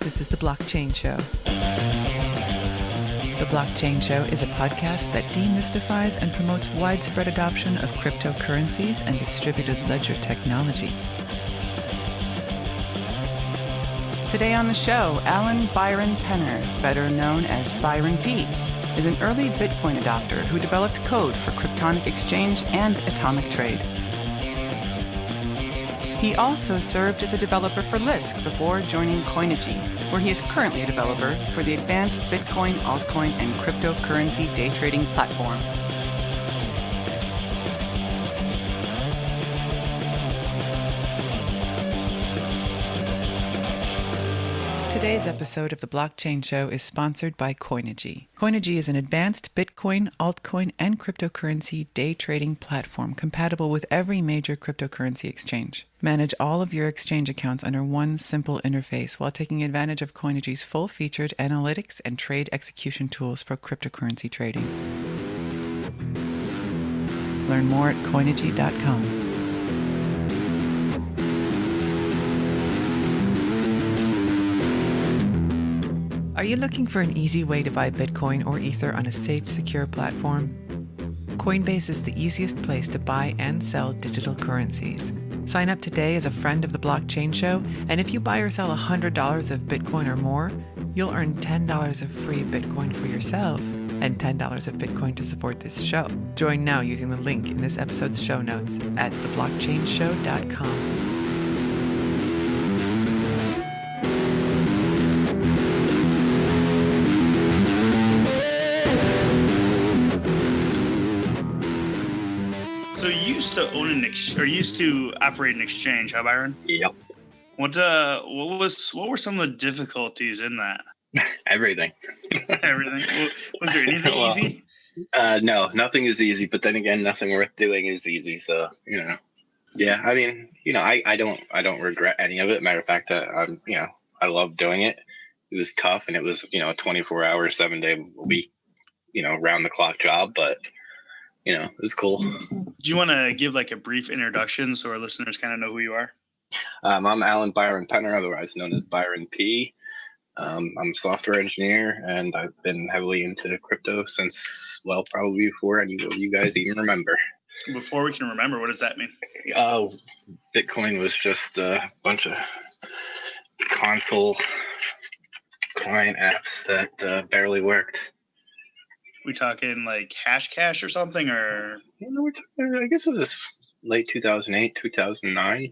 This is The Blockchain Show. The Blockchain Show is a podcast that demystifies and promotes widespread adoption of cryptocurrencies and distributed ledger technology. Today on the show, Byron Penner, better known as Byron P, is an early Bitcoin adopter who developed code for Cryptonic exchange and atomic trade. He also served as a developer for Lisk before joining Coinigy, where he is currently a developer for the advanced Bitcoin, altcoin, and cryptocurrency day trading platform. Today's episode of The Blockchain Show is sponsored by Coinigy. Coinigy is an advanced Bitcoin, altcoin, and cryptocurrency day trading platform compatible with every major cryptocurrency exchange. Manage all of your exchange accounts under one simple interface while taking advantage of Coinigy's full-featured analytics and trade execution tools for cryptocurrency trading. Learn more at Coinigy.com. Are you looking for an easy way to buy Bitcoin or Ether on a safe, secure platform? Coinbase is the easiest place to buy and sell digital currencies. Sign up today as a friend of the Blockchain Show, and if you buy or sell $100 of Bitcoin or more, you'll earn $10 of free Bitcoin for yourself and $10 of Bitcoin to support this show. Join now using the link in this episode's show notes at theblockchainshow.com. So you used to own used to operate an exchange, huh, Byron? Yep. What were some of the difficulties in that? Everything. Everything. Was there anything easy? No, nothing is easy. But then again, nothing worth doing is easy. So yeah. I mean, I don't regret any of it. Matter of fact, I love doing it. It was tough, and it was a 24-hour, 7-day a week, round the clock job, but. It was cool. Do you want to give like a brief introduction so our listeners kind of know who you are? I'm Byron Penner, otherwise known as Byron P. I'm a software engineer, and I've been heavily into crypto since, probably before any of you guys even remember. Before we can remember, what does that mean? Bitcoin was just a bunch of console client apps that barely worked. We talking like Hashcash or something, or? I guess it was late 2008, 2009.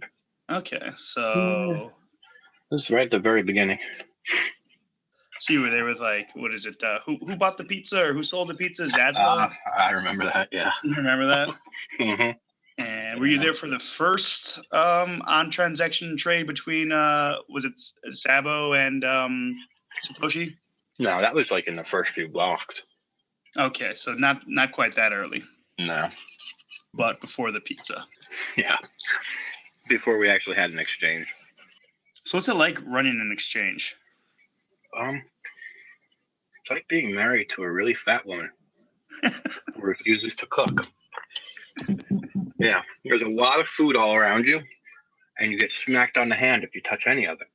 Okay, so. It was right at the very beginning. So you were there with what is it? Who bought the pizza or who sold the pizza? Zazbo? I remember that, yeah. You remember that? Mm-hmm. And were you there for the first on-transaction trade between, was it Szabo and Satoshi? No, that was in the first few blocks. Okay, so not quite that early. No. But before the pizza. Yeah. Before we actually had an exchange. So what's it like running an exchange? It's like being married to a really fat woman who refuses to cook. Yeah. There's a lot of food all around you, and you get smacked on the hand if you touch any of it.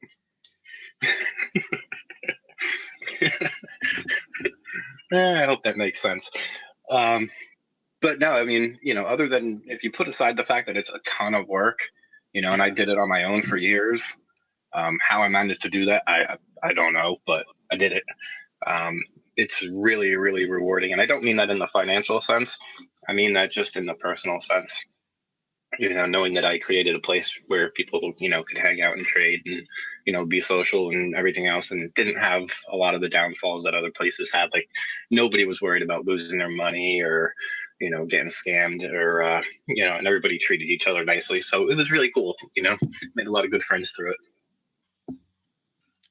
I hope that makes sense. But no, I mean, other than if you put aside the fact that it's a ton of work, and I did it on my own for years. How I managed to do that, I don't know, but I did it. It's really, really rewarding. And I don't mean that in the financial sense. I mean that just in the personal sense. Knowing that I created a place where people, could hang out and trade and, be social and everything else, and didn't have a lot of the downfalls that other places had. Nobody was worried about losing their money or, getting scammed or, and everybody treated each other nicely. So it was really cool, made a lot of good friends through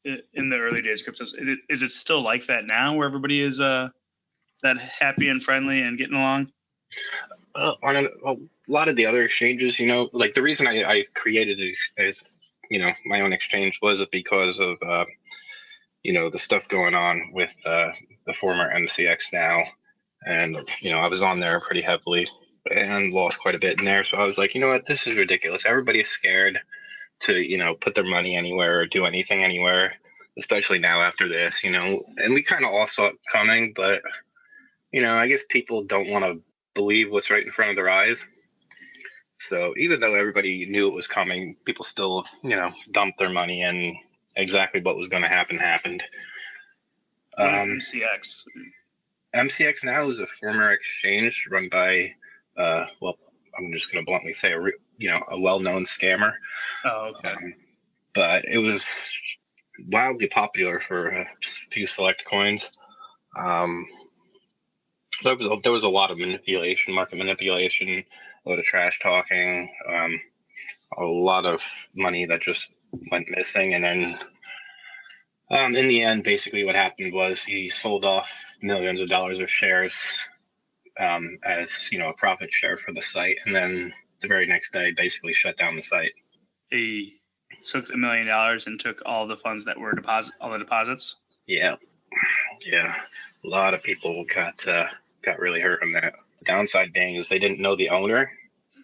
it. In the early days of cryptos, is it still like that now where everybody is that happy and friendly and getting along? On a lot of the other exchanges, the reason I created it is, my own exchange was because of, the stuff going on with the former MCX now. And, I was on there pretty heavily and lost quite a bit in there. So I was like, what, this is ridiculous. Everybody is scared to, put their money anywhere or do anything anywhere. especially now after this, and we kind of all saw it coming, but, I guess people don't want to believe what's right in front of their eyes. So even though everybody knew it was coming, people still, dumped their money, and exactly what was going to happen happened. MCX? MCX now is a former exchange run by, I'm just going to bluntly say a well-known scammer. Oh, okay. But it was wildly popular for a few select coins. There was a lot of manipulation, market manipulation, a lot of trash talking, a lot of money that just went missing. And then in the end, basically what happened was he sold off millions of dollars of shares as a profit share for the site, and then the very next day basically shut down the site. He took $1 million and took all the funds that were all the deposits. Yeah. A lot of people got really hurt on that. The downside being is they didn't know the owner,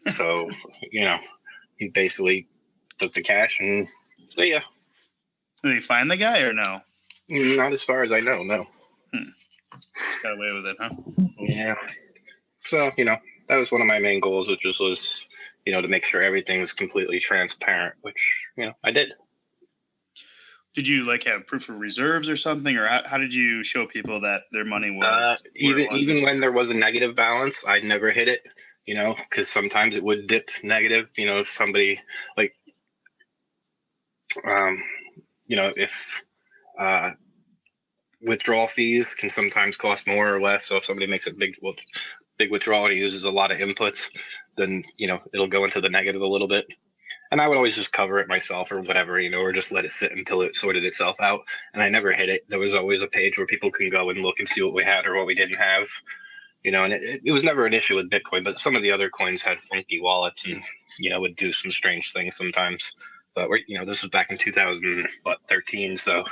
so he basically took the cash and so yeah. Did they find the guy or no? Not as far as I know, no. Got away with it, huh? Yeah. So, that was one of my main goals, which was, to make sure everything was completely transparent, which, I did. Did you have proof of reserves or something, or how did you show people that their money was? Even when there was a negative balance, I never hit it, because sometimes it would dip negative, if somebody if withdrawal fees can sometimes cost more or less. So if somebody makes a big withdrawal and he uses a lot of inputs, then, it'll go into the negative a little bit. And I would always just cover it myself or whatever, or just let it sit until it sorted itself out. And I never hit it. There was always a page where people can go and look and see what we had or what we didn't have, and it was never an issue with Bitcoin, but some of the other coins had funky wallets and, would do some strange things sometimes. But this was back in 2013, so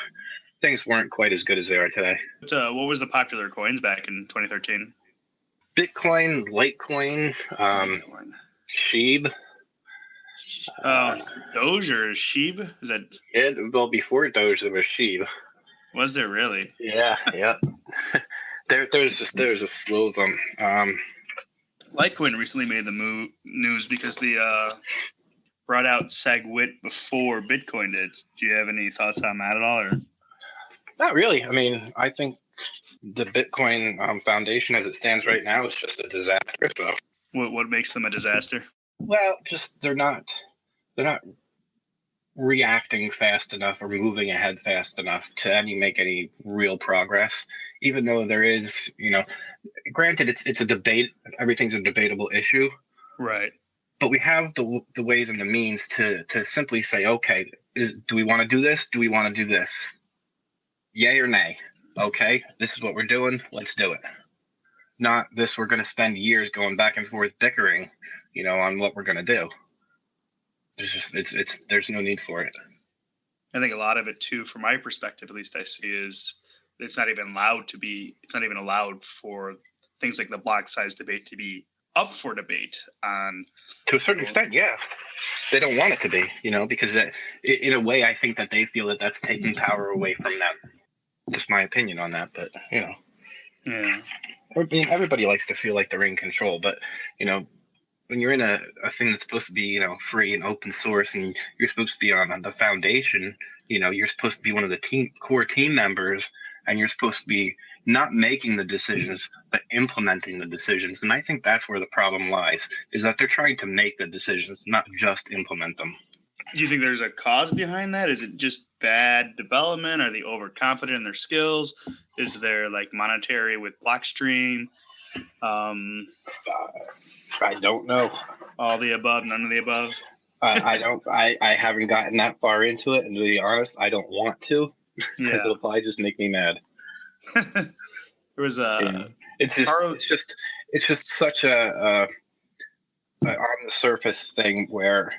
things weren't quite as good as they are today. What was the popular coins back in 2013? Bitcoin, Litecoin, Sheeb. Doge or Sheeb? Is that? Yeah, well, before Doge there was Sheeb. Was there really? Yeah. There's a slew of them. Litecoin recently made the news because the brought out SegWit before Bitcoin did. Do you have any thoughts on that at all? Or? Not really. I mean, I think the Bitcoin Foundation as it stands right now is just a disaster. So. What makes them a disaster? Well, just they're not reacting fast enough or moving ahead fast enough to make any real progress. Even though there is, granted it's a debate. Everything's a debatable issue. Right. But we have the ways and the means to simply say, okay, do we want to do this? Do we want to do this? Yay or nay? Okay, this is what we're doing. Let's do it. Not this. We're going to spend years going back and forth bickering, on what we're going to do. There's no need for it. I think a lot of it too, from my perspective, at least I see, is it's not even allowed for things like the block size debate to be up for debate on. To a certain extent, yeah. They don't want it to be, because in a way, I think that they feel that that's taking power away from them. Just my opinion on that, but Yeah. I mean, everybody likes to feel like they're in control, but when you're in a thing that's supposed to be, free and open source, and you're supposed to be on the foundation, you're supposed to be one of the core team members, and you're supposed to be not making the decisions, but implementing the decisions. And I think that's where the problem lies, is that they're trying to make the decisions, not just implement them. Do you think there's a cause behind that? Is it just bad development? Are they overconfident in their skills? Is there monetary with Blockstream? I don't know. All the above, none of the above. I haven't gotten that far into it, and to be honest, I don't want to, because it'll probably just make me mad. There was it's just such a on the surface thing where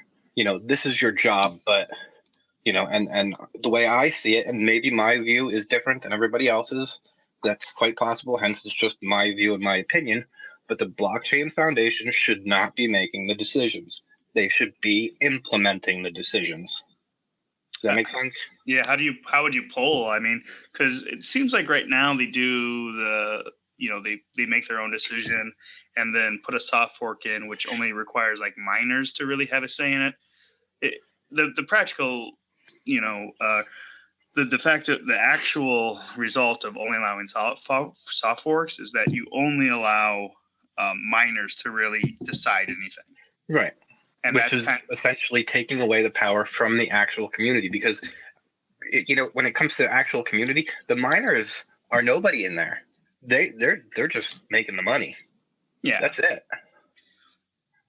this is your job, but and the way I see it, and maybe my view is different than everybody else's. That's quite possible. Hence, it's just my view and my opinion. But the blockchain foundation should not be making the decisions. They should be implementing the decisions. Does that make sense? Yeah. How would you poll? I mean, because it seems like right now they do they make their own decision and then put a soft fork in, which only requires like miners to really have a say in it. The practical, the actual result of only allowing soft forks is that you only allow miners to really decide anything. Right. And which is essentially taking away the power from the actual community, because when it comes to the actual community, the miners are nobody in there. They're just making the money. Yeah, that's it.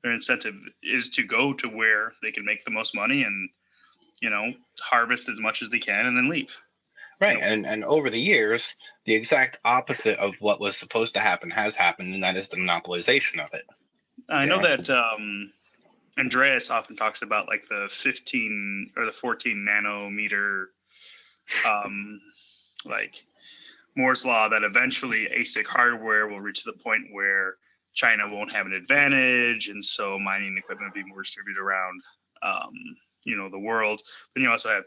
Their incentive is to go to where they can make the most money and harvest as much as they can and then leave. Right. And over the years, the exact opposite of what was supposed to happen has happened, and that is the monopolization of it. I know that Andreas often talks about like the 15 or the 14 nanometer like Moore's law, that eventually ASIC hardware will reach the point where China won't have an advantage, and so mining equipment will be more distributed around the world. Then you also have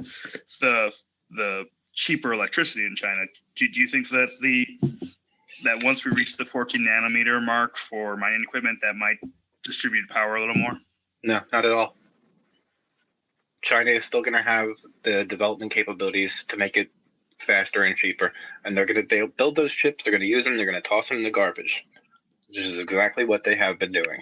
the cheaper electricity in China. Do you think that once we reach the 14 nanometer mark for mining equipment, that might distribute power a little more? No, not at all. China is still going to have the development capabilities to make it faster and cheaper, and they'll build those chips. They're going to use them. They're going to toss them in the garbage, which is exactly what they have been doing.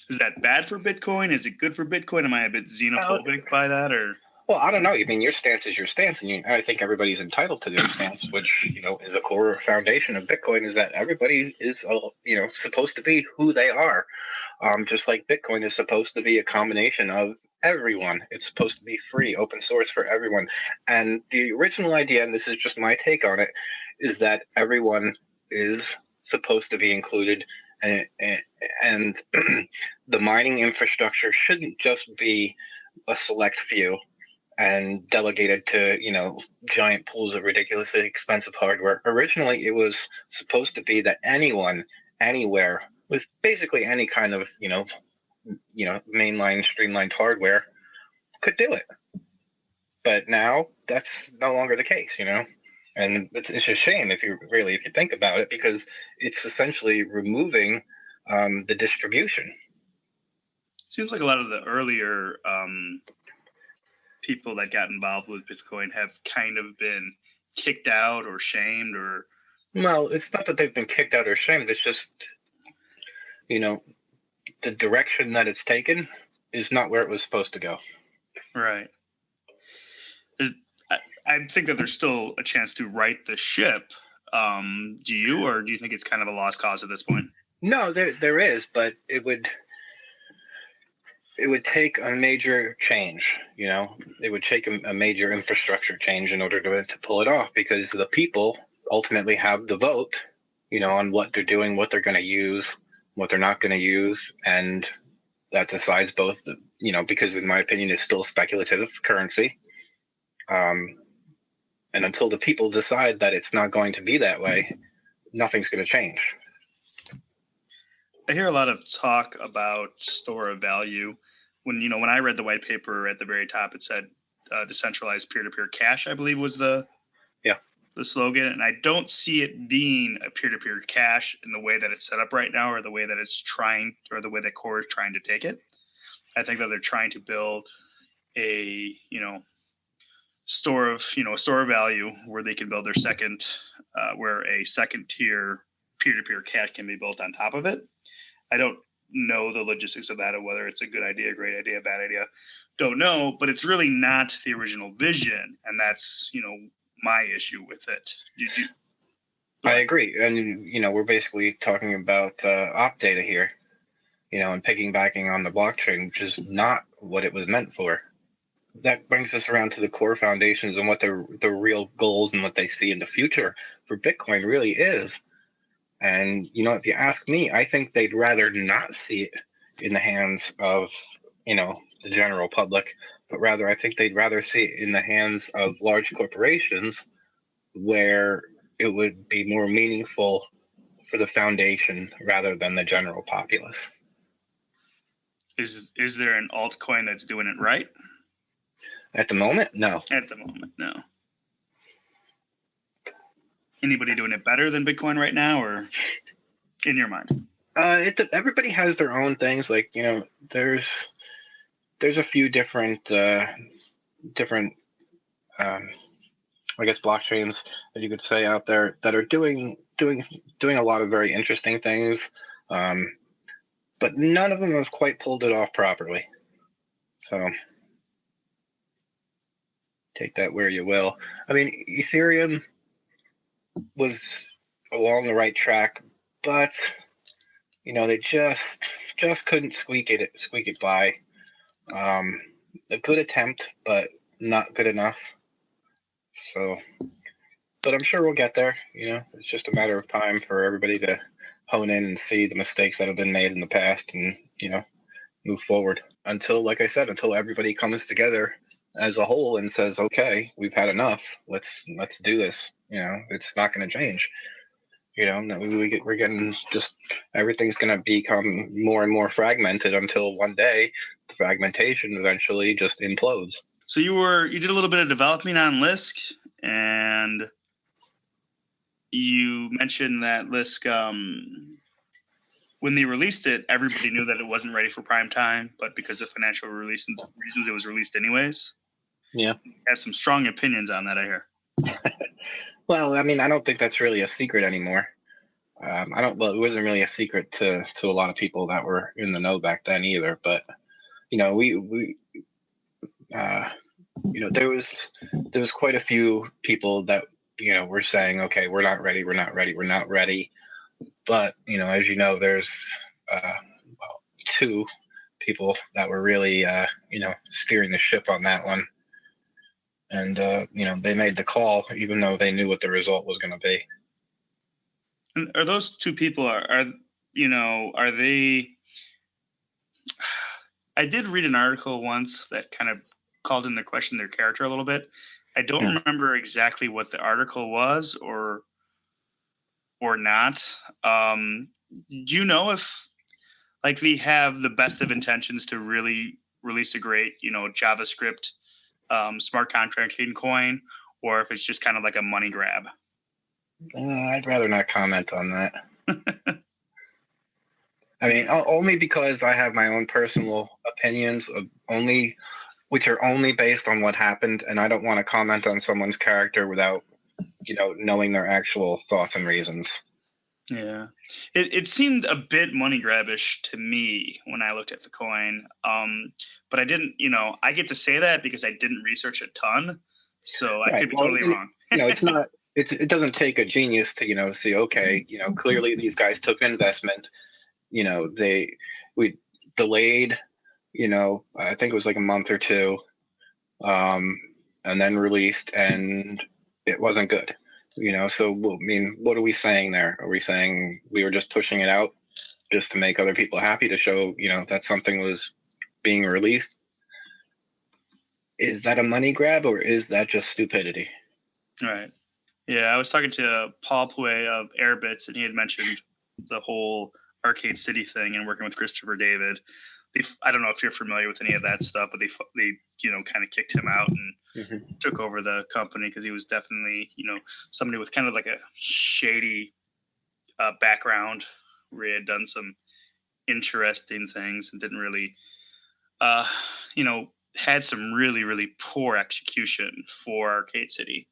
Is that bad for Bitcoin? Is it good for Bitcoin? Am I a bit xenophobic by that, or? Well, I don't know. I mean, your stance is your stance, and I think everybody's entitled to their stance, which is a core foundation of Bitcoin. Is that everybody is supposed to be who they are, just like Bitcoin is supposed to be a combination of everyone. It's supposed to be free, open source for everyone. And the original idea, and this is just my take on it, is that everyone is supposed to be included, and the mining infrastructure shouldn't just be a select few and delegated to giant pools of ridiculously expensive hardware. Originally, it was supposed to be that anyone, anywhere, with basically any kind of mainline streamlined hardware could do it. But now that's no longer the case, and it's a shame if you think about it, because it's essentially removing the distribution. Seems like a lot of the earlier people that got involved with Bitcoin have kind of been kicked out or shamed, or. Well, it's not that they've been kicked out or shamed. It's just, the direction that it's taken is not where it was supposed to go. Right. I think that there's still a chance to right the ship. Do you, or do you think it's kind of a lost cause at this point? No, there is, but it would take a major change. It would take a major infrastructure change in order to pull it off, because the people ultimately have the vote, on what they're doing, what they're going to use, what they're not going to use, and that decides both because in my opinion it's still speculative currency. And until the people decide that it's not going to be that way, nothing's going to change. I hear a lot of talk about store of value. When I read the white paper at the very top, it said decentralized peer-to-peer cash, I believe was the slogan. And I don't see it being a peer-to-peer cash in the way that it's set up right now, or the way that it's trying, or the way that Core is trying to take it. I think that they're trying to build a, store of value where they can build their where a second tier peer-to-peer cash can be built on top of it. I don't know the logistics of that, or whether it's a good idea, great idea, bad idea. Don't know, but it's really not the original vision, and that's my issue with it. I agree, and we're basically talking about op data here, and piggybacking on the blockchain, which is not what it was meant for. That brings us around to the core foundations and what the real goals and what they see in the future for Bitcoin really is. And, if you ask me, I think they'd rather not see it in the hands of, the general public, but rather I think they'd rather see it in the hands of large corporations, where it would be more meaningful for the foundation rather than the general populace. Is there an altcoin that's doing it right? At the moment, no. At the moment, no. Anybody doing it better than Bitcoin right now, or in your mind? Everybody has their own things. Like, there's a few different I guess blockchains that you could say out there that are doing a lot of very interesting things, but none of them have quite pulled it off properly. So take that where you will. I mean, Ethereum was along the right track, but they just couldn't squeak it by. A good attempt, but not good enough. So, but I'm sure we'll get there. It's just a matter of time for everybody to hone in and see the mistakes that have been made in the past, and move forward until, like I said, until everybody comes together as a whole and says, okay, we've had enough. Let's do this. It's not going to change. We're getting everything's going to become more and more fragmented until one day the fragmentation eventually just implodes. So you did a little bit of developing on Lisk, and you mentioned that Lisk, when they released it, everybody knew that it wasn't ready for prime time, but because of financial reasons, it was released anyways. Yeah. You have some strong opinions on that, I hear. Well, I mean, I don't think that's really a secret anymore. Well, it wasn't really a secret to a lot of people that were in the know back then either. But there was quite a few people that were saying, okay, we're not ready. But as you know, there's two people that were really steering the ship on that one. And, they made the call, even though they knew what the result was going to be. And are those two people, are they, I did read an article once that kind of called into question their character a little bit. I don't remember exactly what the article was or not. Do you know if, like, they have the best of intentions to really release a great, JavaScript smart contracting coin, or if it's just kind of like a money grab? I'd rather not comment on that. I mean, only because I have my own personal opinions, which are only based on what happened, and I don't want to comment on someone's character without, knowing their actual thoughts and reasons. Yeah, it seemed a bit money grabbish to me when I looked at the coin. But I didn't, I get to say that because I didn't research a ton, so I could be totally wrong. It's not. It doesn't take a genius to see, okay, clearly these guys took an investment. We delayed, I think it was like a month or two, and then released, and it wasn't good. So, I mean, what are we saying there? Are we saying we were just pushing it out just to make other people happy, to show, that something was being released? Is that a money grab, or is that just stupidity? Right. Yeah, I was talking to Paul Pouet of Airbits, and he had mentioned the whole Arcade City thing and working with Christopher David. I don't know if you're familiar with any of that stuff, but they kind of kicked him out and took over the company because he was definitely, somebody with kind of like a shady background where he had done some interesting things and didn't really, had some really, really poor execution for Arcade City.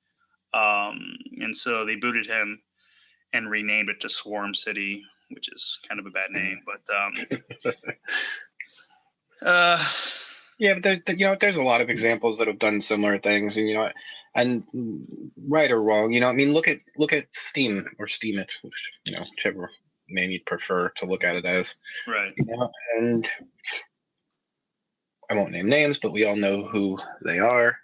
And so they booted him and renamed it to Swarm City, which is kind of a bad name, but yeah, but there's a lot of examples that have done similar things, and and right or wrong, I mean, look at Steam or Steam It, whichever name you'd prefer to look at it as, right? And I won't name names, but we all know who they are,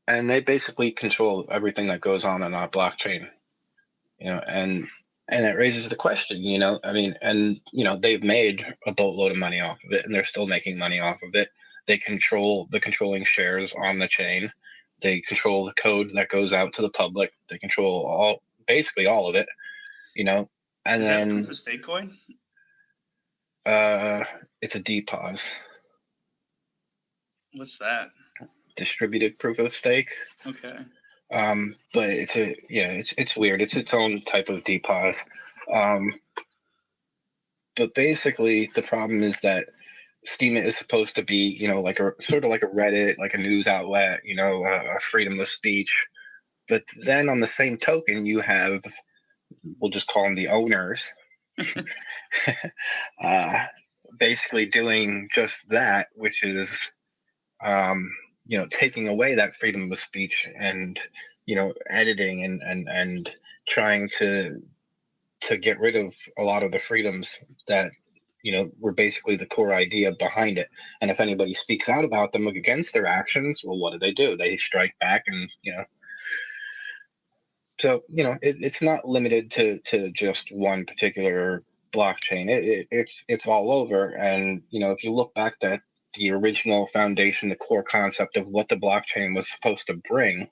and they basically control everything that goes on our blockchain, and it raises the question, I mean, and they've made a boatload of money off of it, and they're still making money off of it. They control the controlling shares on the chain. They control the code that goes out to the public. They control basically all of it, and is then that proof of stake coin? It's a DPoS. What's that? Distributed proof of stake. Okay. But it's weird. It's its own type of DPoS. But basically the problem is that Steem is supposed to be, like a sort of like a Reddit, like a news outlet, a freedom of speech. But then on the same token, you have, we'll just call them the owners, basically doing just that, which is, taking away that freedom of speech and, editing and trying to get rid of a lot of the freedoms that, were basically the core idea behind it. And if anybody speaks out about them against their actions, well, what do? They strike back and, So, it's not limited to just one particular blockchain. It's all over. And, if you look back at the original foundation, the core concept of what the blockchain was supposed to bring,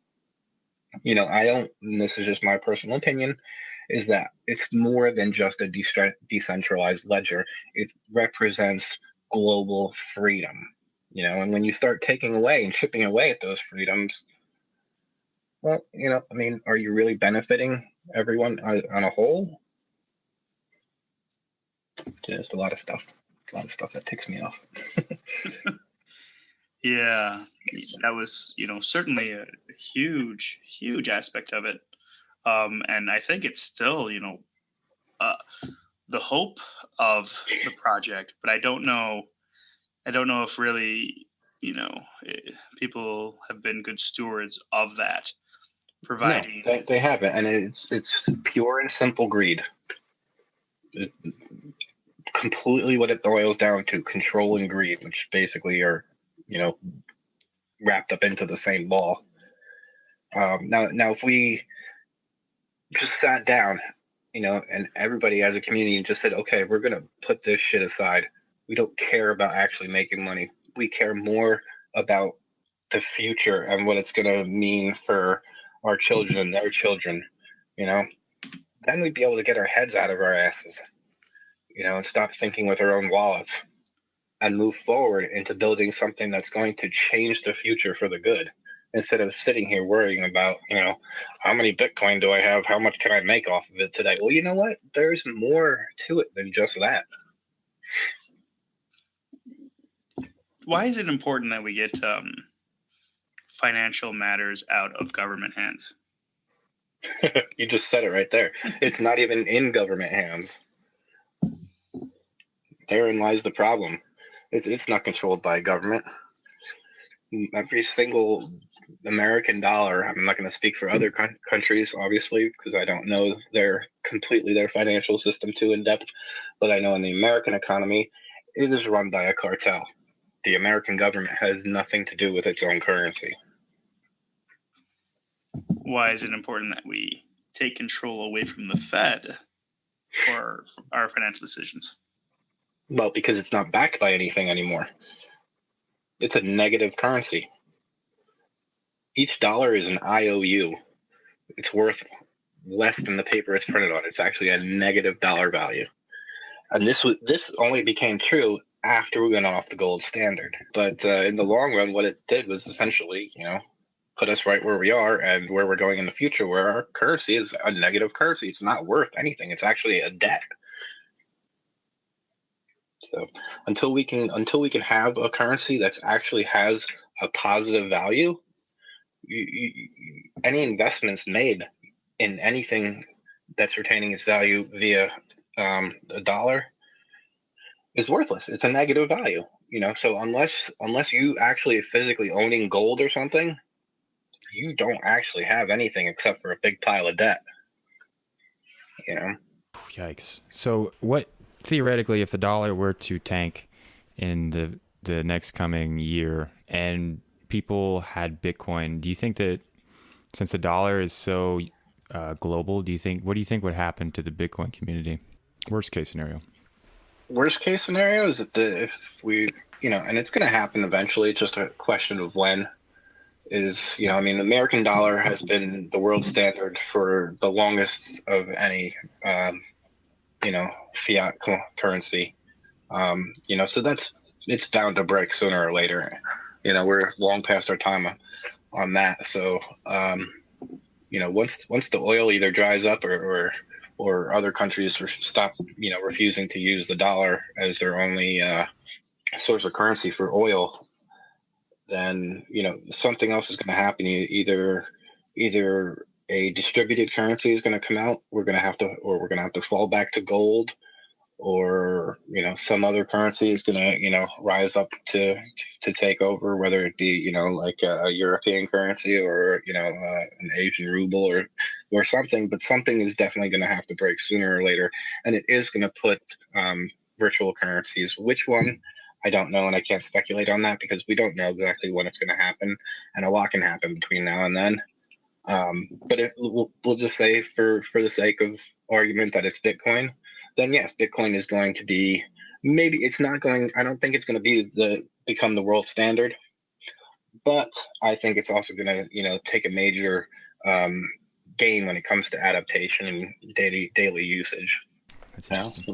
and this is just my personal opinion, is that it's more than just a decentralized ledger. It represents global freedom, and when you start taking away and chipping away at those freedoms, well, are you really benefiting everyone on a whole? Just a lot of stuff that ticks me off. Yeah, that was, certainly a huge, huge aspect of it. And I think it's still, the hope of the project, but I don't know if really, people have been good stewards of that. Providing no, they haven't, and it's pure and simple greed. Completely what it boils down to: control and greed, which basically are, wrapped up into the same ball. Now, if we just sat down, and everybody as a community just said, okay, we're gonna put this shit aside. We don't care about actually making money. We care more about the future and what it's gonna mean for our children and their children, then we'd be able to get our heads out of our asses, and stop thinking with our own wallets and move forward into building something that's going to change the future for the good, instead of sitting here worrying about, how many Bitcoin do I have? How much can I make off of it today? Well, you know what? There's more to it than just that. Why is it important that we get financial matters out of government hands? You just said it right there. It's not even in government hands. Therein lies the problem. It's not controlled by government. Every single American dollar, I'm not going to speak for other countries, obviously, because I don't know their financial system too in depth, but I know in the American economy, it is run by a cartel. The American government has nothing to do with its own currency. Why is it important that we take control away from the Fed for our financial decisions? Well, because it's not backed by anything anymore. It's a negative currency. Each dollar is an IOU. It's worth less than the paper it's printed on. It's actually a negative dollar value. And this only became true after we went off the gold standard. But in the long run, what it did was essentially, put us right where we are and where we're going in the future, where our currency is a negative currency. It's not worth anything. It's actually a debt. So until we can have a currency that actually has a positive value, any investments made in anything that's retaining its value via a dollar is worthless. It's a negative value, So unless you actually physically owning gold or something, you don't actually have anything except for a big pile of debt. Yikes. So what, theoretically, if the dollar were to tank in the next coming year and people had Bitcoin, do you think that since the dollar is so global, what do you think would happen to the Bitcoin community? Worst case scenario. Worst case scenario is if we, and it's going to happen eventually, just a question of when, is, the American dollar has been the world standard for the longest of any, fiat currency. So it's bound to break sooner or later. We're long past our time on that. So, once the oil either dries up or other countries stop, refusing to use the dollar as their only source of currency for oil, then something else is going to happen. Either a distributed currency is going to come out. We're going to have to fall back to gold, or some other currency is going to rise up to take over, whether it be like a European currency or an Asian ruble or something. But something is definitely going to have to break sooner or later, and it is going to put virtual currencies. Which one? I don't know, and I can't speculate on that because we don't know exactly when it's going to happen, and a lot can happen between now and then. But we'll just say for the sake of argument that it's Bitcoin, then yes, Bitcoin is going to be, maybe it's not going, I don't think it's going to become the world standard, but I think it's also going to, take a major gain when it comes to adaptation and daily usage.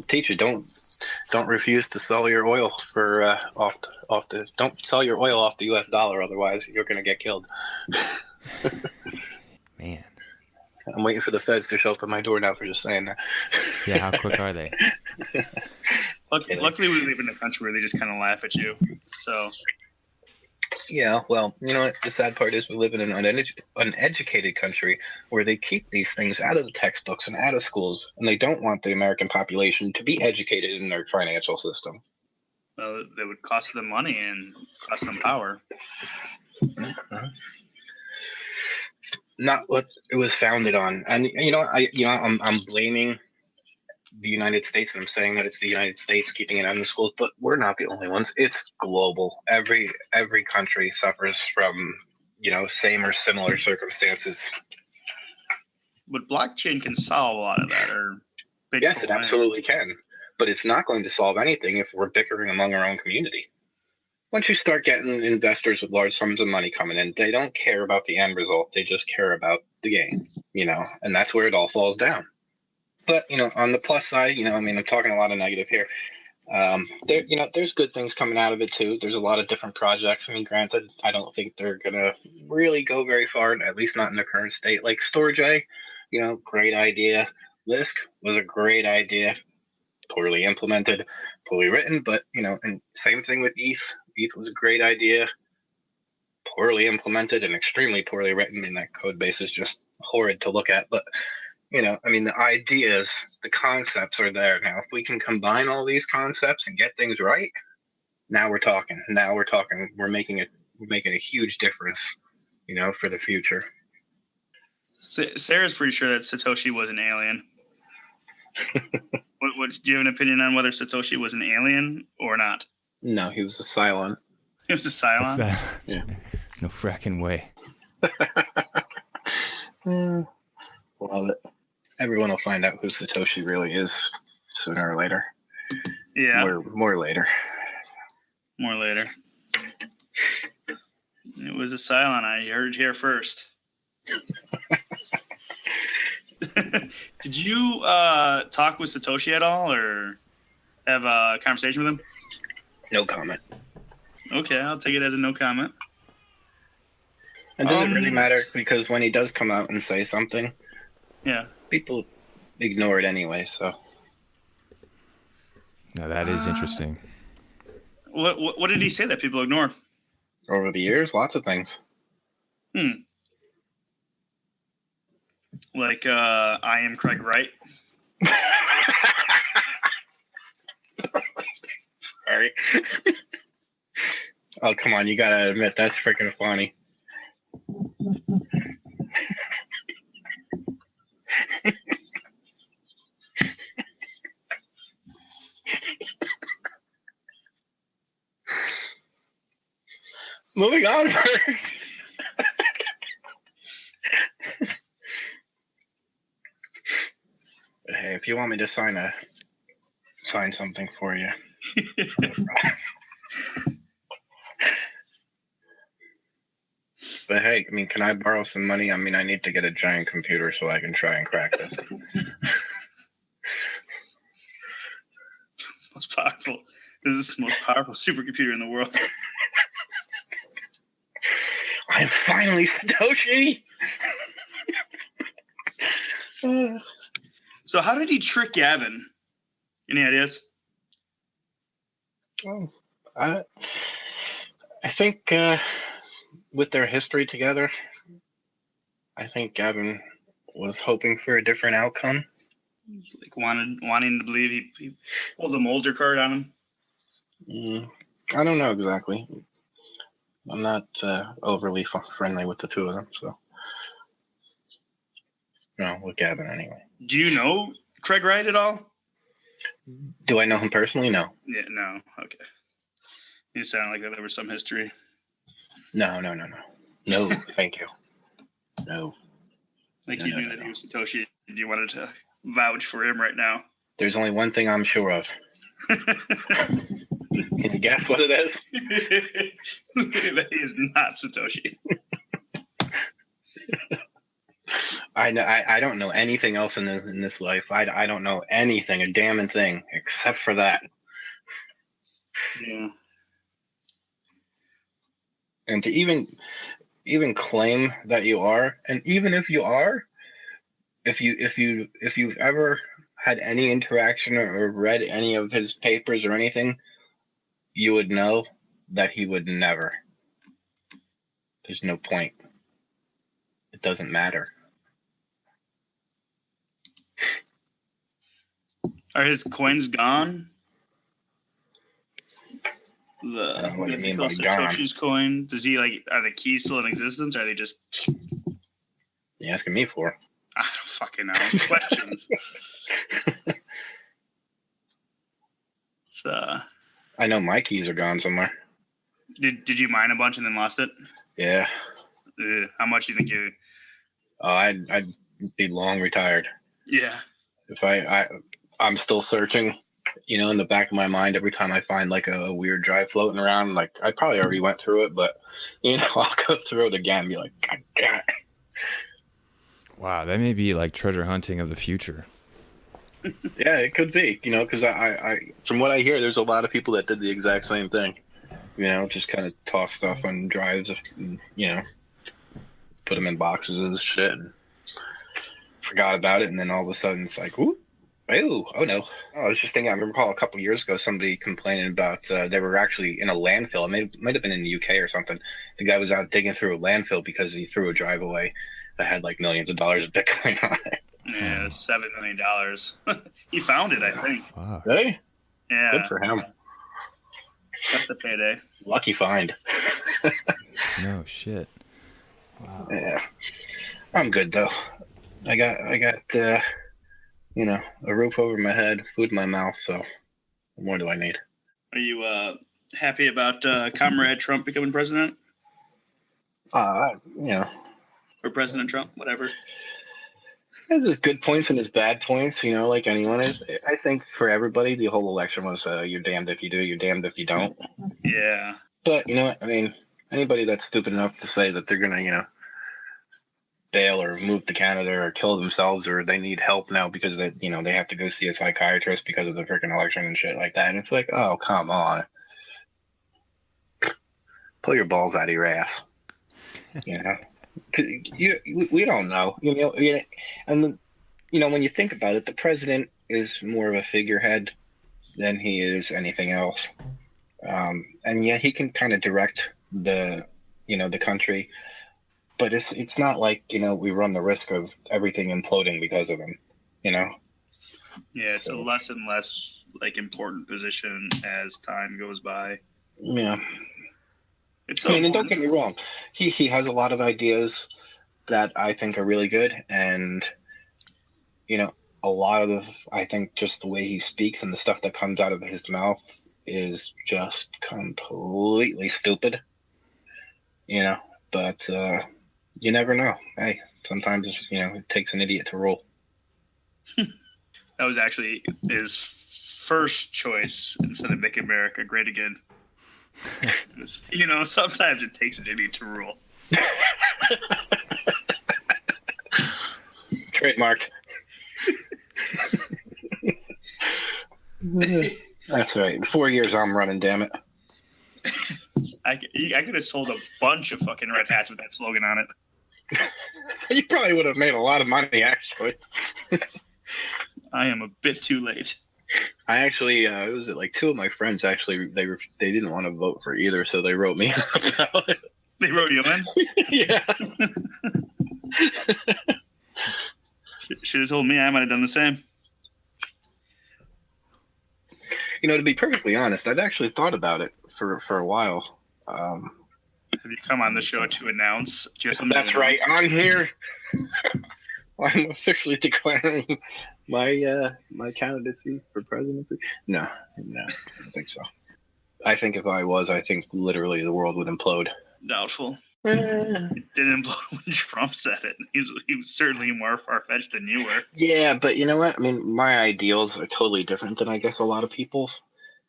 Teach you, don't refuse to sell your oil for don't sell your oil off the US dollar, otherwise you're going to get killed. Man, I'm waiting for the feds to show up at my door now for just saying that. Yeah, how quick are they? Luckily, we live in a country where they just kind of laugh at you. So, yeah, well, what the sad part is, we live in an uneducated country where they keep these things out of the textbooks and out of schools, and they don't want the American population to be educated in their financial system. Well, that would cost them money and cost them power. Mm-hmm. Not what it was founded on. And I'm blaming the United States, and I'm saying that it's the United States keeping it out of the schools, but we're not the only ones. It's global. Every country suffers from same or similar circumstances. But blockchain can solve a lot of that, or Bitcoin. Yes, it absolutely can, but it's not going to solve anything if we're bickering among our own community. Once you start getting investors with large sums of money coming in, they don't care about the end result. They just care about the game, and that's where it all falls down. But, on the plus side, I'm talking a lot of negative here. There's good things coming out of it too. There's a lot of different projects. Granted, I don't think they're going to really go very far, at least not in the current state. Like Storj, great idea. Lisk was a great idea. Poorly implemented, poorly written, but, and same thing with ETH. ETH was a great idea, poorly implemented and extremely poorly written, and that code base is just horrid to look at. But, the ideas, the concepts are there. Now, if we can combine all these concepts and get things right, now we're talking. We're making a huge difference, for the future. Sarah's pretty sure that Satoshi was an alien. What do you have an opinion on whether Satoshi was an alien or not? No, he was a Cylon. He was a Cylon? Yeah. No fracking way. Love it. Everyone will find out who Satoshi really is sooner or later. Yeah. More later. More later. It was a Cylon. I heard it here first. Did you talk with Satoshi at all, or have a conversation with him? No comment. Okay, I'll take it as a no comment. And does it really matter? Because when he does come out and say something, yeah, people ignore it anyway. So. Now that is interesting. What did he say that people ignore? Over the years, lots of things. Like, I am Craig Wright. Sorry. Oh, come on. You got to admit, that's freaking funny. Moving on. Hey, if you want me to sign something for you. But hey, can I borrow some money? I need to get a giant computer so I can try and crack this. Most powerful This is the most powerful supercomputer in the world. I'm finally Satoshi. So how did he trick Gavin? Any ideas? Oh, I think with their history together, I think Gavin was hoping for a different outcome. Like wanting to believe he pulled a Mulder card on him? I don't know exactly. I'm not overly friendly with the two of them, so. No, with Gavin anyway. Do you know Craig Wright at all? Do I know him personally? No. Yeah, no. Okay. You sound like there was some history. No. No, thank you. No. Like you knew that he was Satoshi and you wanted to vouch for him right now. There's only one thing I'm sure of. Can you guess what it is? That he is not Satoshi. I don't know anything else in this life. I don't know anything, a damn thing, except for that. Yeah. And to even claim that you are, and even if you are, if you've ever had any interaction or read any of his papers or anything, you would know that he would never. There's no point. It doesn't matter. Are his coins gone? What do you mean by Satoshi's gone? coin. Does he are the keys still in existence? Or are they just? You asking me for? I don't fucking know. Questions. I know my keys are gone somewhere. Did you mine a bunch and then lost it? Yeah. How much do you think you? I'd be long retired. Yeah. If I'm still searching, in the back of my mind, every time I find like a weird drive floating around, like I probably already went through it, but I'll go through it again and be like, God damn it. Wow, that may be like treasure hunting of the future. Yeah, it could be, because I from what I hear, there's a lot of people that did the exact same thing. Just kind of toss stuff on drives, put them in boxes and shit, and forgot about it, and then all of a sudden it's like, ooh. Oh no! I was just thinking. I recall a couple years ago somebody complaining about they were actually in a landfill. It might have been in the UK or something. The guy was out digging through a landfill because he threw a drive away that had like millions of dollars of Bitcoin on it. Yeah, $7 million. He found it, I think. Wow. Really? Yeah. Good for him. That's a payday. Lucky find. No shit. Wow. Yeah. I'm good though. I got a roof over my head, food in my mouth, so what more do I need? Are you happy about Comrade Trump becoming president? Or President Trump, whatever. There's his good points and his bad points, like anyone is. I think for everybody, the whole election was you're damned if you do, you're damned if you don't. Yeah. But, anybody that's stupid enough to say that they're going to, bail or move to Canada or kill themselves or they need help now because they have to go see a psychiatrist because of the freaking election and shit like that. And it's like, oh, come on. Pull your balls out of your ass. We don't know. And when you think about it, the president is more of a figurehead than he is anything else. And yeah, he can kind of direct the country. But it's not like, we run the risk of everything imploding because of him, Yeah, it's a less and less important position as time goes by. Yeah. And don't get me wrong. He has a lot of ideas that I think are really good. And, a lot of I think just the way he speaks and the stuff that comes out of his mouth is just completely stupid, but, you never know. Hey, sometimes it takes an idiot to rule. That was actually his first choice instead of Make America Great Again. Sometimes it takes an idiot to rule. Trademarked. That's right. In 4 years, I'm running. Damn it. I could have sold a bunch of fucking red hats with that slogan on it. You probably would have made a lot of money, actually. I am a bit too late. I actually, it was like two of my friends actually, they didn't want to vote for either, so they wrote me about it. They wrote you in? Yeah. Should have told me. I might have done the same. You know, to be perfectly honest, I've actually thought about it for a while. Have you come on the show to announce? That's right. On here, I'm officially declaring my candidacy for presidency. No, I don't think so. I think if I was, I think literally the world would implode. Doubtful. It didn't implode when Trump said it. He was certainly more far-fetched than you were. Yeah, but you know what? I mean, my ideals are totally different than I guess a lot of people's.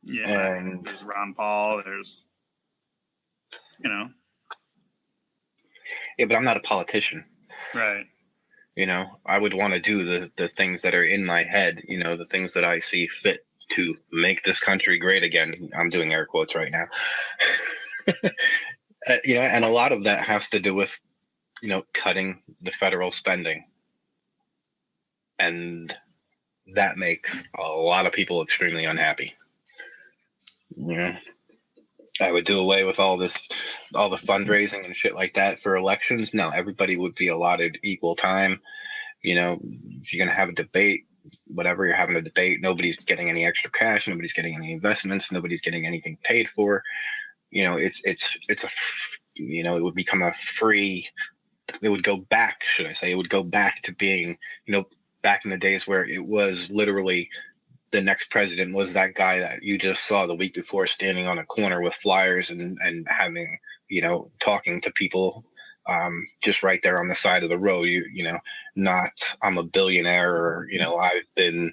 Yeah, and there's Ron Paul. There's, Yeah, but I'm not a politician. Right. I would want to do the things that are in my head, the things that I see fit to make this country great again. I'm doing air quotes right now. And a lot of that has to do with, cutting the federal spending. And that makes a lot of people extremely unhappy. I would do away with all the fundraising and shit like that for elections. No, everybody would be allotted equal time. If you're going to have a debate, whatever you're having a debate, nobody's getting any extra cash. Nobody's getting any investments. Nobody's getting anything paid for. It would become a free, it would go back, it would go back to being, back in the days where it was literally the next president was that guy that you just saw the week before standing on a corner with flyers and having, talking to people just right there on the side of the road, not I'm a billionaire or, I've been,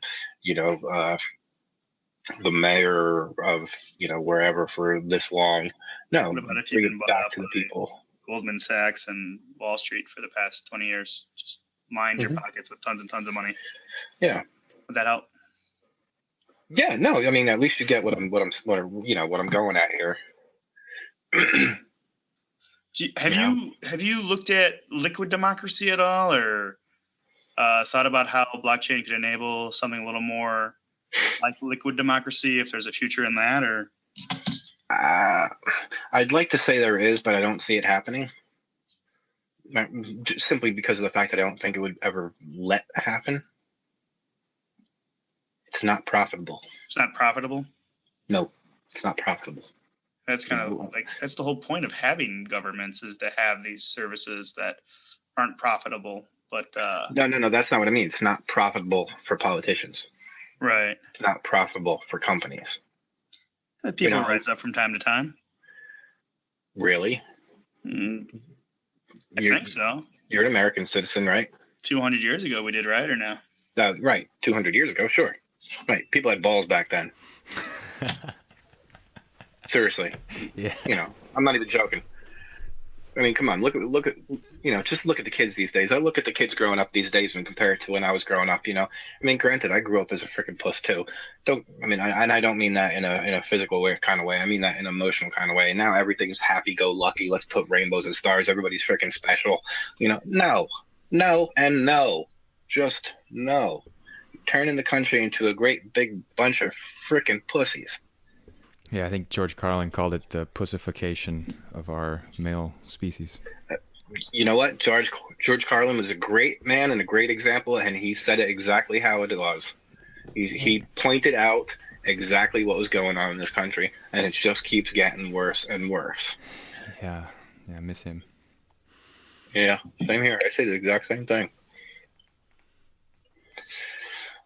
the mayor of, wherever for this long. No, what about if you've been back to the people. Goldman Sachs and Wall Street for the past 20 years, just lined your pockets with tons and tons of money. Yeah. Would that help? Yeah, no, I mean, at least you get what I'm going at here. Have you looked at liquid democracy at all, or thought about how blockchain could enable something a little more like liquid democracy, if there's a future in that? Or I'd like to say there is, but I don't see it happening. Simply because of the fact that I don't think it would ever let happen. It's not profitable. It's not profitable? No, it's not profitable. That's kind of like, that's the whole point of having governments, is to have these services that aren't profitable. But No, that's not what I mean. It's not profitable for politicians. Right. It's not profitable for companies. People rise up from time to time. Really? I think so. You're an American citizen, right? 200 years ago we did, right, or no? Right. 200 years ago, sure. Right. People had balls back then. Seriously. Yeah. I'm not even joking. I mean, come on, look at, just look at the kids these days. I look at the kids growing up these days and compare it to when I was growing up, I mean, granted, I grew up as a freaking puss too. I don't mean that in a physical kind of way. I mean that in an emotional kind of way. And now everything's happy-go-lucky. Let's put rainbows and stars. Everybody's freaking special. No, and no. Just no. Turning the country into a great big bunch of freaking pussies. Yeah, I think George Carlin called it the pussification of our male species. You know what? George Carlin was a great man and a great example, and he said it exactly how it was. He pointed out exactly what was going on in this country, and it just keeps getting worse and worse. Yeah, I miss him. Yeah, same here. I say the exact same thing.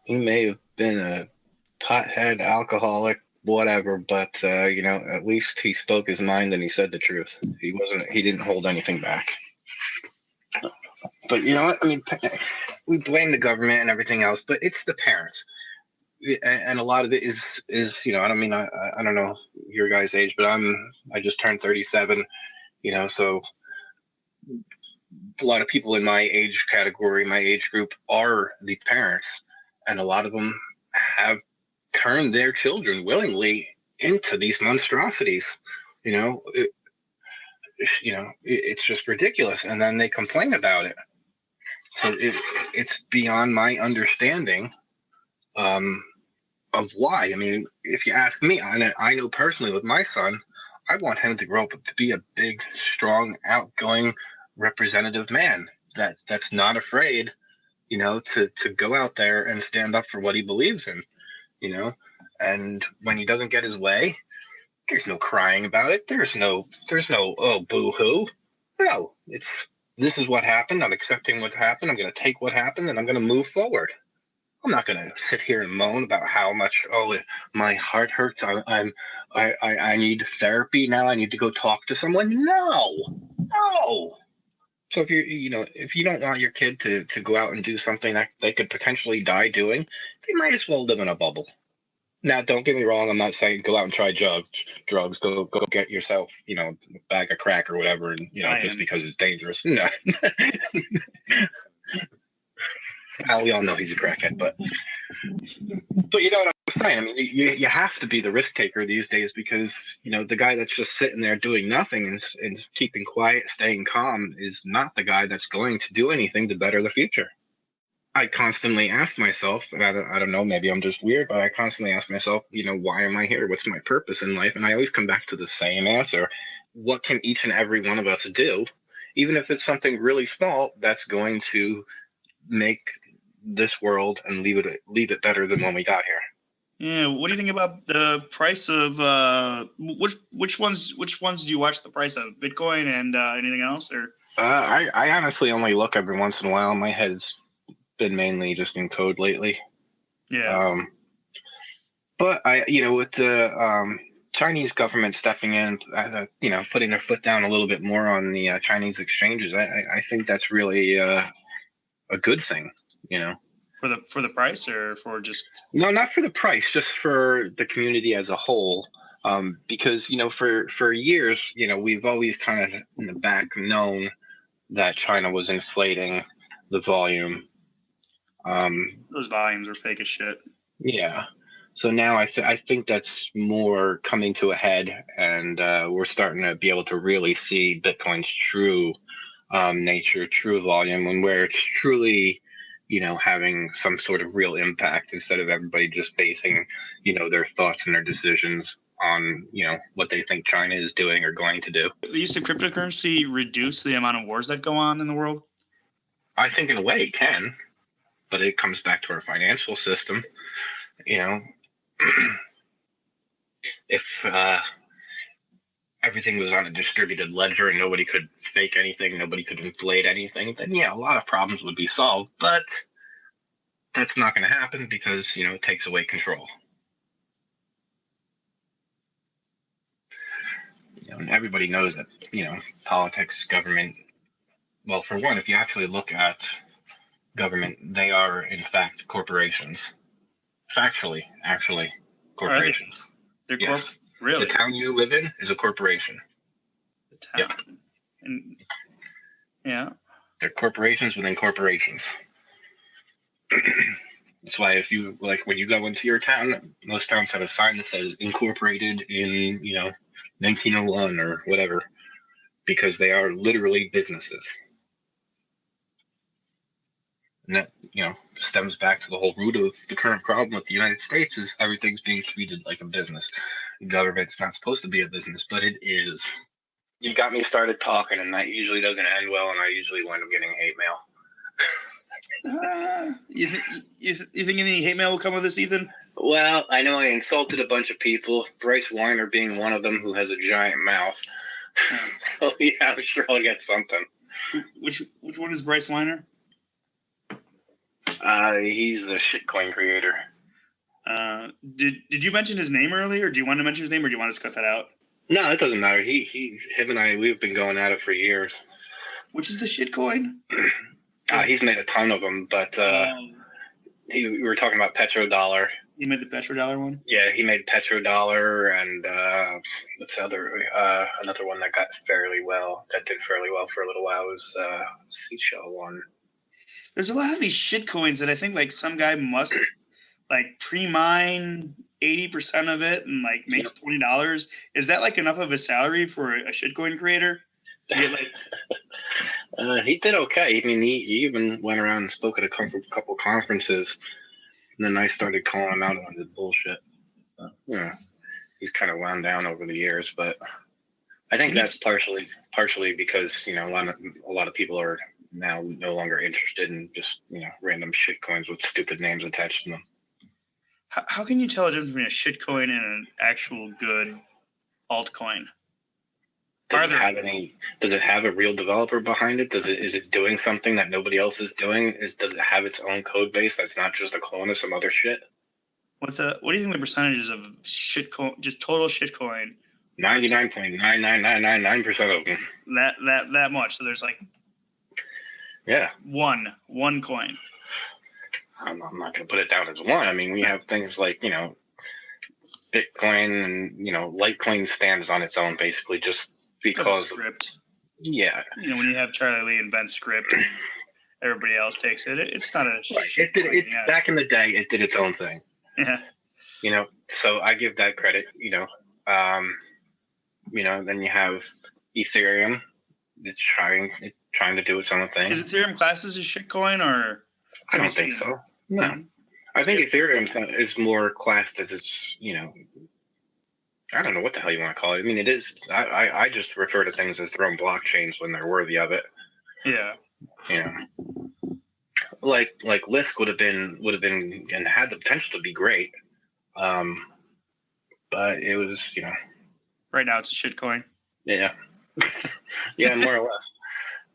He may have been a pothead, alcoholic, whatever, but at least he spoke his mind and he said the truth. He didn't hold anything back. But you know what? I mean, we blame the government and everything else, but it's the parents. And a lot of it is I don't know your guys' age, but I just turned 37, so a lot of people in my age category, my age group, are the parents, and a lot of them have turn their children willingly into these monstrosities. It's just ridiculous, and then they complain about it. So it's beyond my understanding of why. I mean, if you ask me, I know personally with my son, I want him to grow up to be a big, strong, outgoing, representative man that's not afraid, to go out there and stand up for what he believes in, and when he doesn't get his way, there's no crying about it. There's no, oh, boo-hoo. No, this is what happened. I'm accepting what happened. I'm going to take what happened, and I'm going to move forward. I'm not going to sit here and moan about how much, my heart hurts. I need therapy now. I need to go talk to someone. No. So if you don't want your kid to go out and do something that they could potentially die doing, they might as well live in a bubble. Now, don't get me wrong. I'm not saying go out and try drugs. Go get yourself, a bag of crack or whatever, and just because it's dangerous. No. Well, we all know he's a crackhead, but you know what I'm saying. I mean, you have to be the risk taker these days, because the guy that's just sitting there doing nothing and keeping quiet, staying calm, is not the guy that's going to do anything to better the future. I constantly ask myself, and I don't know, maybe I'm just weird, but I constantly ask myself, why am I here? What's my purpose in life? And I always come back to the same answer. What can each and every one of us do, even if it's something really small, that's going to make this world and leave it better than when we got here? Yeah, what do you think about the price of which ones do you watch the price of? Bitcoin and anything else? Or I honestly only look every once in a while. My head's been mainly just in code lately. Yeah. But with the Chinese government stepping in, putting their foot down a little bit more on the Chinese exchanges, I think that's really a good thing. For the price, or for just? No, not for the price, just for the community as a whole. Because for years, we've always kind of in the back known that China was inflating the volume. Those volumes are fake as shit. Yeah. So now I think that's more coming to a head, and we're starting to be able to really see Bitcoin's true nature, true volume, and where it's truly, having some sort of real impact, instead of everybody just basing, their thoughts and their decisions on, what they think China is doing or going to do. The use of cryptocurrency reduce the amount of wars that go on in the world? I think in a way it can, but it comes back to our financial system. If everything was on a distributed ledger and nobody could fake anything, nobody could inflate anything, then a lot of problems would be solved. But that's not going to happen because, it takes away control. And everybody knows that, politics, government, well, for one, if you actually look at government, they are, in fact, corporations. Factually, actually, corporations. They're yes. Really? The town you live in is a corporation. The town. Yeah. Yeah. They're corporations within corporations. That's why when you go into your town, most towns have a sign that says incorporated in, 1901 or whatever, because they are literally businesses. And that, stems back to the whole root of the current problem with the United States is everything's being treated like a business. Government's not supposed to be a business, but it is. You got me started talking, and that usually doesn't end well, and I usually wind up getting hate mail. You think any hate mail will come with this, Ethan? Well, I know I insulted a bunch of people, Bryce Weiner being one of them, who has a giant mouth. So, yeah, I'm sure I'll get something. Which one is Bryce Weiner? He's a shitcoin creator. Did you mention his name earlier? Do you want to mention his name, or do you want us to cut that out? No, it doesn't matter. Him and I, we've been going at it for years. Which is the shitcoin? He's made a ton of them, but we were talking about petrodollar. He made the petrodollar one? Yeah, he made petrodollar, and what's the other? Another one that did fairly well for a little while was Seashell one. There's a lot of these shitcoins that I think like some guy must like pre-mine 80% of it and like makes $20. Is that like enough of a salary for a shitcoin creator to get like? He did okay. I mean, he even went around and spoke at a couple conferences, and then I started calling him out on his bullshit. So, he's kind of wound down over the years, but I think that's partially because a lot of people are now no longer interested in just random shit coins with stupid names attached to them. How can you tell the difference between a shitcoin and an actual good altcoin? Does it have a real developer behind it? Is it doing something that nobody else is doing? Does it have its own code base that's not just a clone of some other shit? What do you think the percentages of shitcoin, just total shitcoin? 99.99999% of them. That much. So there's like one coin. I'm not going to put it down as one. I mean, we have things like Bitcoin and Litecoin stands on its own basically just because script. Yeah. When you have Charlie Lee invent script, and everybody else takes it. It's not a. Right. It back in the day. It did its own thing. Yeah. So I give that credit. Then you have Ethereum. It's trying to do its own thing. Is Ethereum classed as a shitcoin or? I don't think so. No. Mm-hmm. I think Ethereum is more classed as it's, I don't know what the hell you want to call it. I mean, it is. I just refer to things as their own blockchains when they're worthy of it. Yeah. Like Lisk would have been and had the potential to be great, but it was Right now it's a shitcoin. Yeah. Yeah, more or less.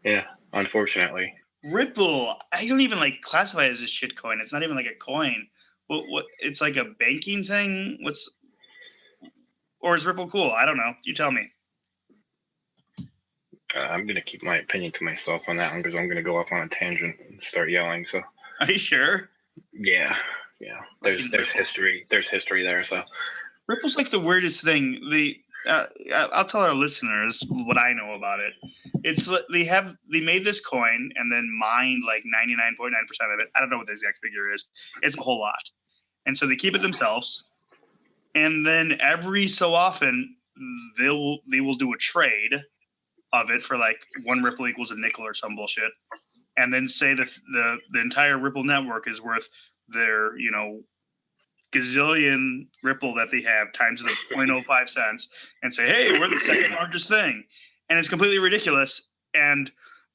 Yeah, unfortunately. Ripple, I don't even classify it as a shitcoin. It's not even like a coin. What? It's like a banking thing. Or is Ripple cool? I don't know. You tell me. I'm gonna keep my opinion to myself on that one because I'm gonna go off on a tangent and start yelling. So. Are you sure? Yeah. There's history. There's history there. So. Ripple's like the weirdest thing. I'll tell our listeners what I know about it. It's they made this coin and then mined like 99.9% of it. I don't know what the exact figure is. It's a whole lot, and so they keep it themselves. And then every so often they will do a trade of it for like 1 Ripple equals a nickel or some bullshit, and then say that the entire Ripple network is worth their gazillion Ripple that they have times the 0.05 cents and say, hey, we're the second largest thing. And it's completely ridiculous.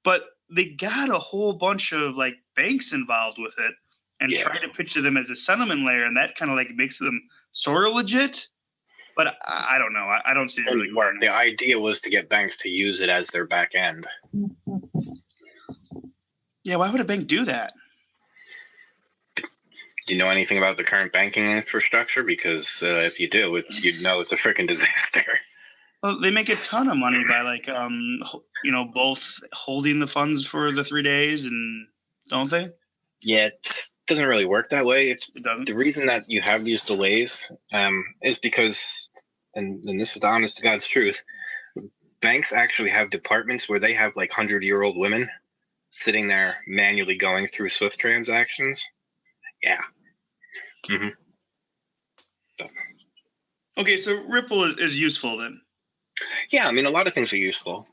But they got a whole bunch of banks involved with it and trying to pitch to them as a settlement layer. And that kind of makes them sort of legit. But I don't know. I don't see it really work. The idea was to get banks to use it as their back end. Yeah. Why would a bank do that? Do you know anything about the current banking infrastructure? Because if you do, you'd know it's a freaking disaster. Well, they make a ton of money by both holding the funds for the 3 days and don't they? Yeah, it doesn't really work that way. It doesn't. The reason that you have these delays is because, and this is the honest to God's truth, banks actually have departments where they have 100-year-old women sitting there manually going through SWIFT transactions. Yeah. Mm-hmm. Okay, so Ripple is useful then. Yeah, I mean, a lot of things are useful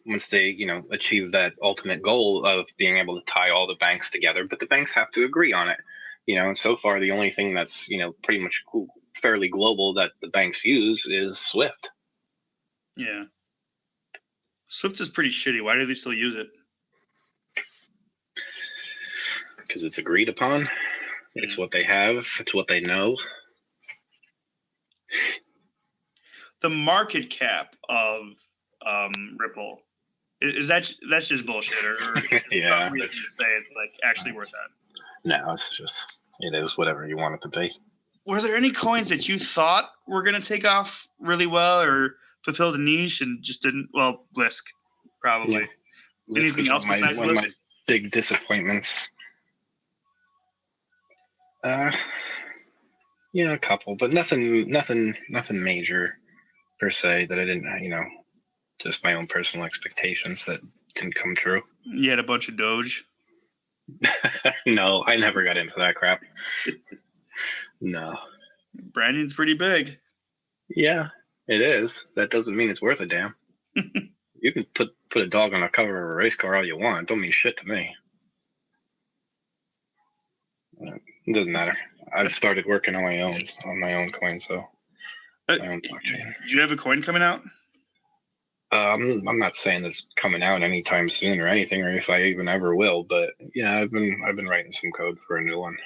once they, achieve that ultimate goal of being able to tie all the banks together. But the banks have to agree on it. And so far, the only thing that's, pretty much fairly global that the banks use is SWIFT. Yeah. SWIFT is pretty shitty. Why do they still use it? Because it's agreed upon. It's what they have. It's what they know. The market cap of Ripple that's just bullshit, or yeah, reason to say it's actually worth that. No, it is whatever you want it to be. Were there any coins that you thought were going to take off really well or fulfill the niche and just didn't? Well, Lisk probably. Yeah. Anything else besides one Lisk? of my big disappointments. Yeah, a couple, but nothing major per se that I didn't, just my own personal expectations that didn't come true. You had a bunch of Doge. No, I never got into that crap. No. Branding's pretty big. Yeah, it is. That doesn't mean it's worth a damn. You can put a dog on the cover of a race car all you want. Don't mean shit to me. It doesn't matter. I've started working on my own coin, so my own blockchain. Do you have a coin coming out? I'm not saying it's coming out anytime soon or anything, or if I even ever will. But yeah, I've been writing some code for a new one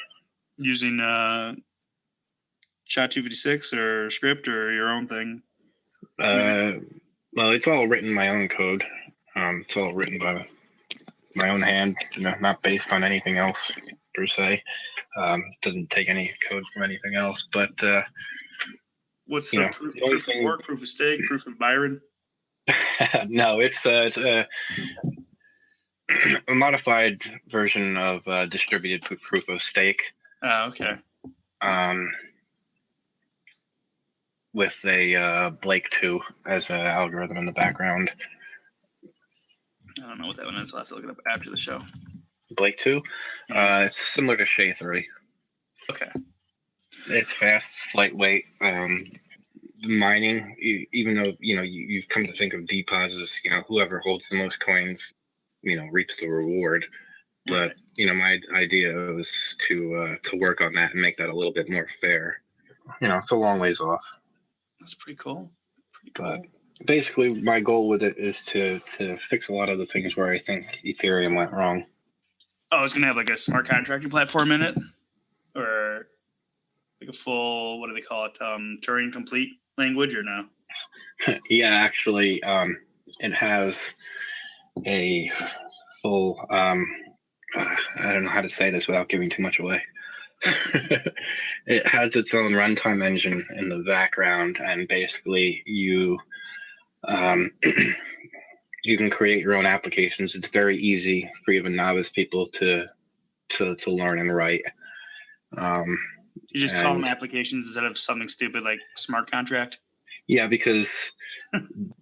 using SHA-256 or script or your own thing. Well, it's all written my own code. It's all written by my own hand, not based on anything else per se. It doesn't take any code from anything else. But what's the proof of work, proof of stake, proof of Byron? No, it's a modified version of distributed proof of stake. Oh, okay. With a Blake 2 as an algorithm in the background. I don't know what that one is. I'll have to look it up after the show. Blake 2? It's similar to SHA-3. Okay. It's fast, it's lightweight. Mining, even though, you've come to think of deposits, whoever holds the most coins, reaps the reward. But, my idea was to work on that and make that a little bit more fair. It's a long ways off. That's pretty cool. But basically, my goal with it is to fix a lot of the things where I think Ethereum went wrong. Oh, it's going to have like a smart contracting platform in it? Or like a full, what do they call it, Turing complete language or no? Yeah, actually, it has a full, I don't know how to say this without giving too much away. It has its own runtime engine in the background, and basically you you can create your own applications. It's very easy for even novice people to learn and write. You just call them applications instead of something stupid like smart contract? Yeah, because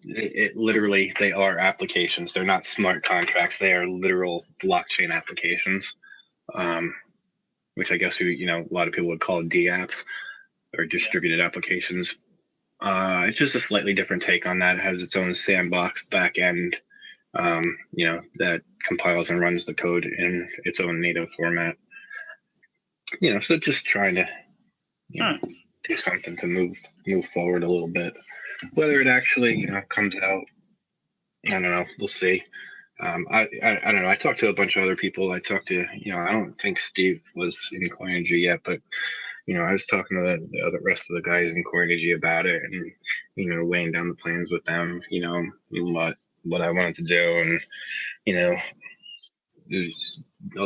it literally, they are applications. They're not smart contracts. They are literal blockchain applications. Which I guess a lot of people would call DApps or distributed applications. It's just a slightly different take on that. It has its own sandbox back end, that compiles and runs the code in its own native format. So just trying to do something to move forward a little bit. Whether it actually comes out, I don't know. We'll see. I don't know. I talked to a bunch of other people. I talked to, I don't think Steve was in Coinigy yet, but, I was talking to the rest of the guys in Coinigy about it and, weighing down the plans with them, what I wanted to do. And, there's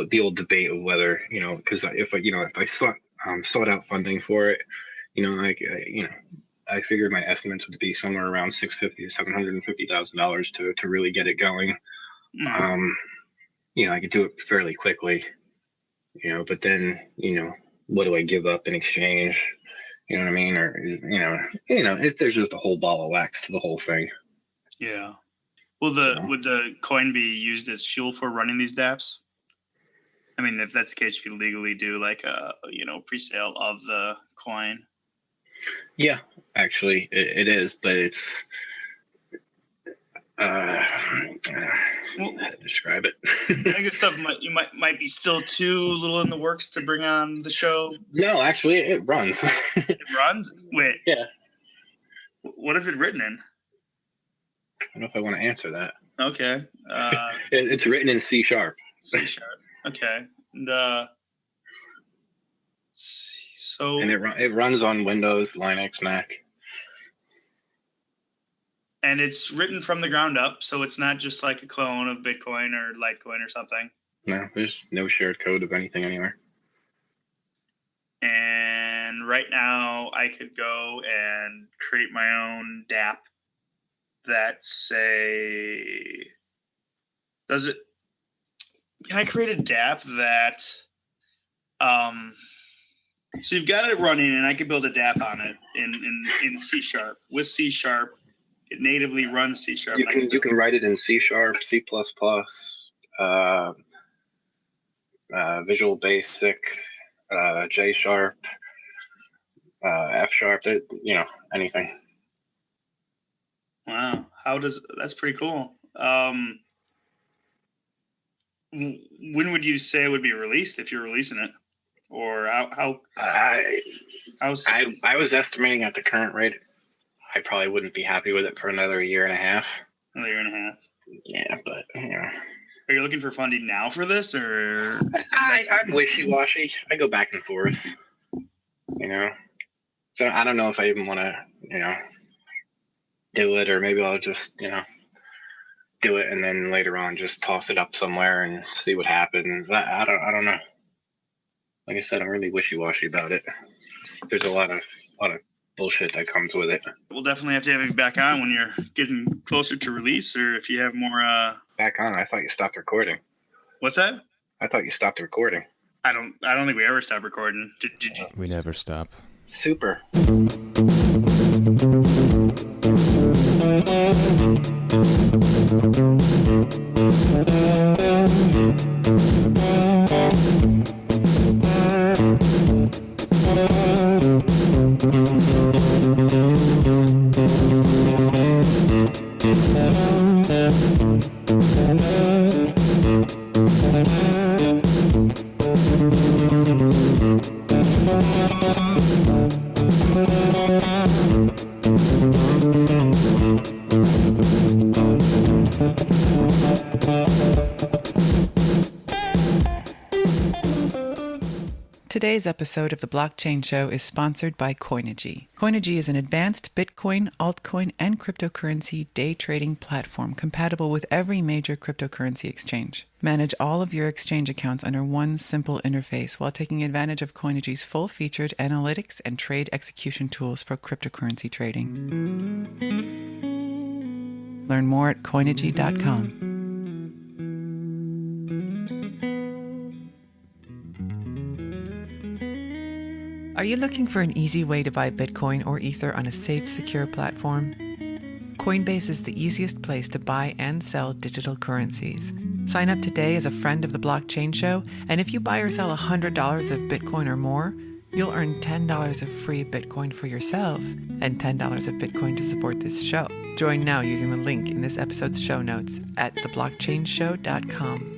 the old debate of whether, because if I sought out funding for it, I figured my estimates would be somewhere around $650,000 to $750,000 to really get it going. I could do it fairly quickly, but then, what do I give up in exchange? You know what I mean? Or, if there's just a whole ball of wax to the whole thing. Yeah. Would the coin be used as fuel for running these dApps? I mean, if that's the case, you could legally do like a, pre-sale of the coin. Yeah, actually it is, but it's, how to describe it. I guess stuff might be still too little in the works to bring on the show. No, actually, it runs. It runs? Wait. Yeah. What is it written in? I don't know if I want to answer that. Okay. It's written in C#. C#. Okay. And so. And it runs on Windows, Linux, Mac. And it's written from the ground up, so it's not just like a clone of Bitcoin or Litecoin or something. No, there's no shared code of anything anywhere. And right now, I could go and create my own dApp that can I create a dApp that, so you've got it running, and I could build a dApp on it in C#. With C#, it natively runs C#. You can write it in C#, C++, Visual Basic, J Sharp, F Sharp, anything. Wow. That's pretty cool. When would you say it would be released if you're releasing it? Or how I was estimating at the current rate, I probably wouldn't be happy with it for another year and a half. Another year and a half. Yeah, but Are you looking for funding now for this, or? I'm wishy-washy. I go back and forth. So I don't know if I even want to, do it, or maybe I'll just, do it and then later on just toss it up somewhere and see what happens. I don't know. Like I said, I'm really wishy-washy about it. There's a lot of bullshit that comes with it. We'll definitely have to have you back on when you're getting closer to release, or if you have more. Back on? I thought you stopped recording. What's that? I thought you stopped recording. I don't think we ever stopped recording. Did you? We never stop. Super. Today's episode of The Blockchain Show is sponsored by Coinigy. Coinigy is an advanced Bitcoin, altcoin, and cryptocurrency day trading platform compatible with every major cryptocurrency exchange. Manage all of your exchange accounts under one simple interface while taking advantage of Coinigy's full-featured analytics and trade execution tools for cryptocurrency trading. Learn more at Coinigy.com. Are you looking for an easy way to buy Bitcoin or Ether on a safe, secure platform? Coinbase is the easiest place to buy and sell digital currencies. Sign up today as a friend of the Blockchain Show, and if you buy or sell $100 of Bitcoin or more, you'll earn $10 of free Bitcoin for yourself and $10 of Bitcoin to support this show. Join now using the link in this episode's show notes at theblockchainshow.com.